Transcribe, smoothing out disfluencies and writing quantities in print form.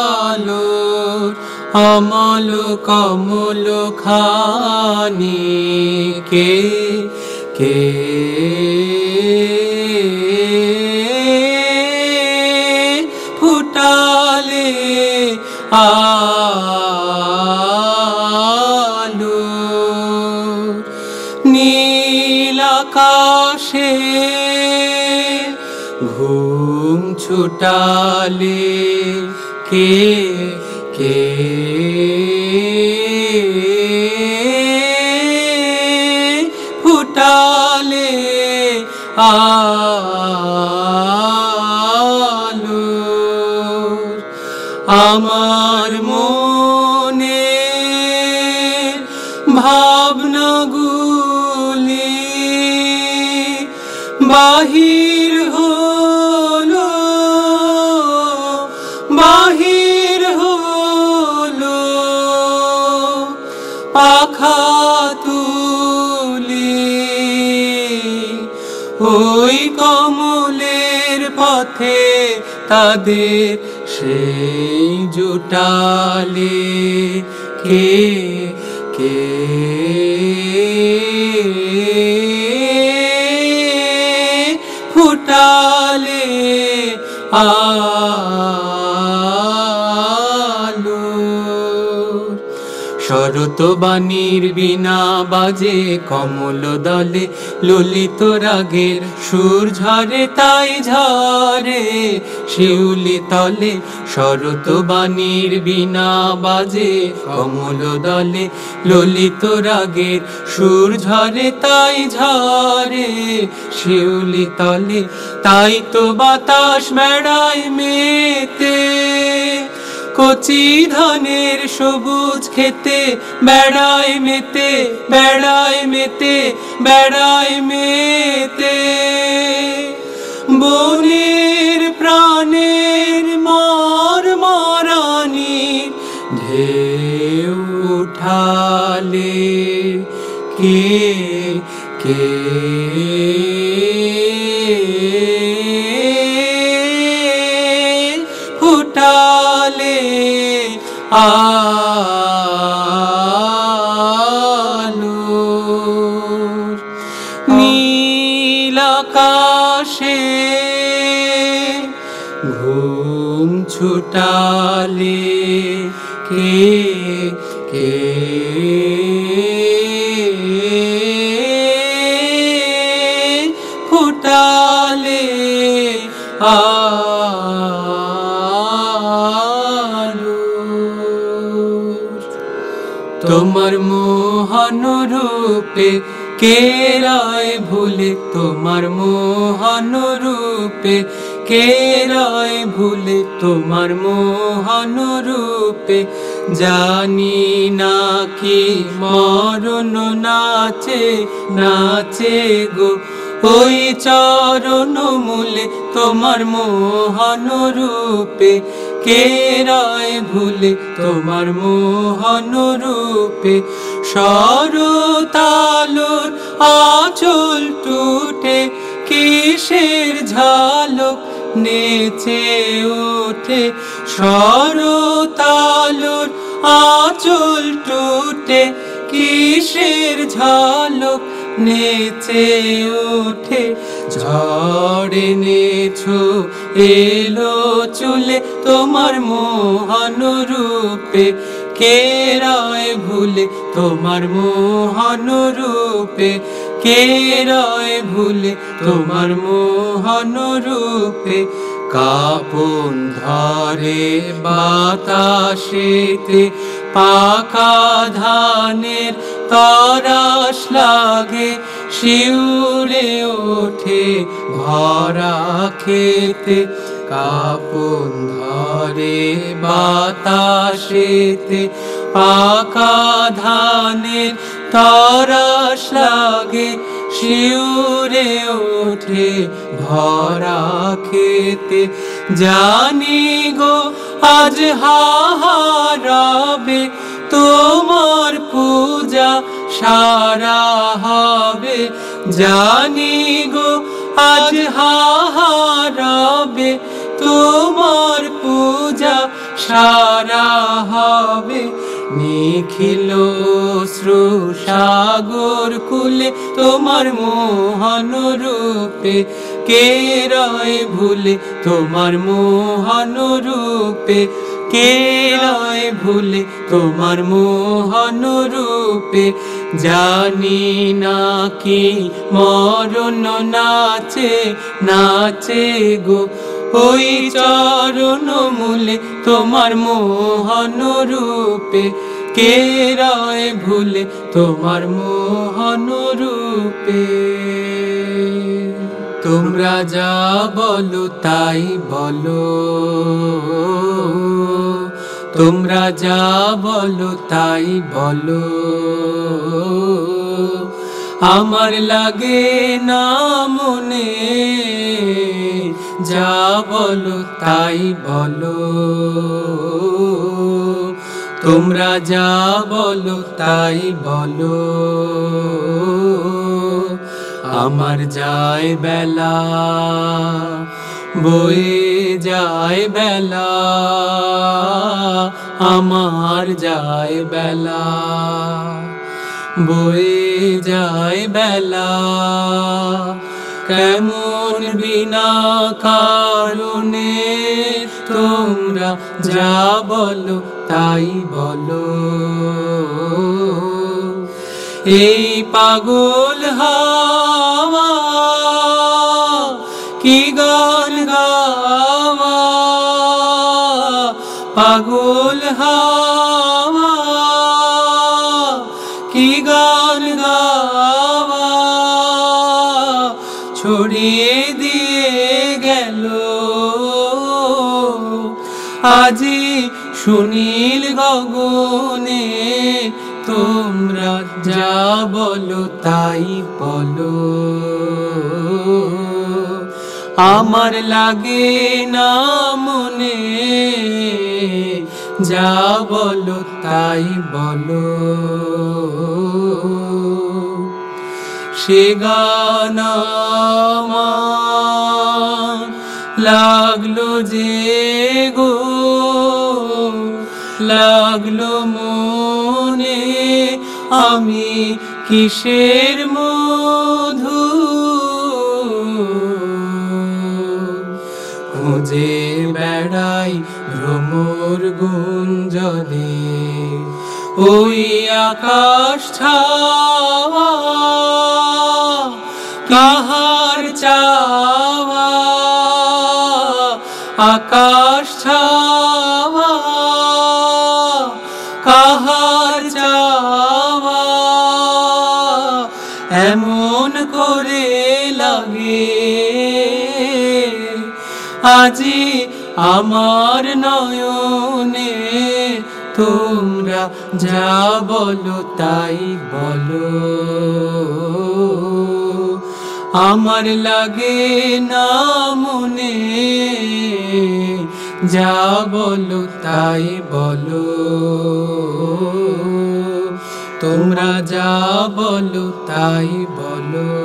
আলোর অমল কমল খানি কে কে ফুটালে আলোর নীল আকাশে ঘুম ছুটালে কে কে ফুটালে আলোর আমার মনে ভাবনাগুলি বাহির হলো বাহির হলো পাখা তুলি ওই কমলের পথে তাদের সেই জুটালে কে কে ফুটালে আলোর শরৎ বাণীর বীণা বাজে কমল দলে ললিত রাগের সুর ঝরে তাই ঝরে শিউলি তলে শরৎ বাণীর বীণা বাজে কমল দলে ললিত রাগের সুর ঝরে তাই ঝরে শিউলি তলে তাই তো বাতাস বেড়ায় মেতে কচি ধানের সবুজ খেতে বেড়ায় মেতে বেড়ায় মেতে বেড়ায় মেতে বনের প্রাণের মার মারানি ঢেউ উঠালে কে কে ফুটালে আলোর নীল আকাশে ঘুম ছুটালে কে কে ফুটালে তোমার মোহন রূপে কে রায় ভুলে তোমার মোহন রূপে কে রায় ভুলে তোমার মোহন রূপে জানি না কি মরণ নাচে নাচে গো ওই চরণ মূলে তোমার মোহন রূপে কে রায় ভুলে তোমার মোহন রূপে শরতালোর আঁচল টুটে কিসের ঝালক নেচে ওঠে শরতালোর আঁচল টুটে কিসের ঝালক নেচে ওঠে ঝড় এনেছো এলো চুলে তোমার মোহন রূপে কে রায় ভুলে তোমার মোহন রূপে কে রায় ভুলে তোমার মোহন রূপে কাপন ধরে বাতাসেতে পাকা ধানের তরাস লাগে শিউরে ওঠে ভরা খেতে কাপন ধরে বাতাসেতে পাকা ধানের তরাস লাগে শিউরে ওঠে ভরা খেতে জানি গো আজ হারাবে তোমার পূজা সারা হবে জানি গো আজ হারাবে তোমার পূজা সারা হবে নিখিল অশ্রু সাগর কুলে তোমার মোহন রূপে কে রয় ভুলে তোমার মোহন রূপে কে রয় ভুলে তোমার মোহন রূপে জানি না কি মরণ নাচে নাচে গো ওই চরণ মূলে তোমার মোহন রূপে কে রয় ভুলে তোমার মোহন রূপে তোমরা যা বলো তাই বলো তোমরা যা বলো তাই বলো আমার লাগে না মনে যা বলো তাই বলো তোমরা যা বলো তাই বলো আমার যায় বেলা বয়ে যায় বেলা আমার যায় বেলা বয়ে যায় বেলা কেমন বিনা কারণে তোমরা যা বলো তাই বলো এই পাগল হাওয়া কি গান গাওয়া পাগল হাওয়া কি গান গাওয়া ছড়িয়ে দিয়ে গেল আজি সুনীল গগনে তোমরা যা বলো তাই বলো আমার লাগে না মনে যা বলো তাই বলো সে গান আমার লাগলো যে গো লাগলো মনে আমি কিসের মধু খুঁজে বেড়াই ভ্রমর গুঞ্জনে ওই আকাশ ছাওয়া কাহার চাওয়া আকাশ ছাওয়া কাহার চাওয়া এমন করে লাগে আজি আমার নয়নে তোমরা যা বলো তাই বলো আমার লাগে না মনে যা বলো তাই বলো তোমরা যা বলো তাই বলো।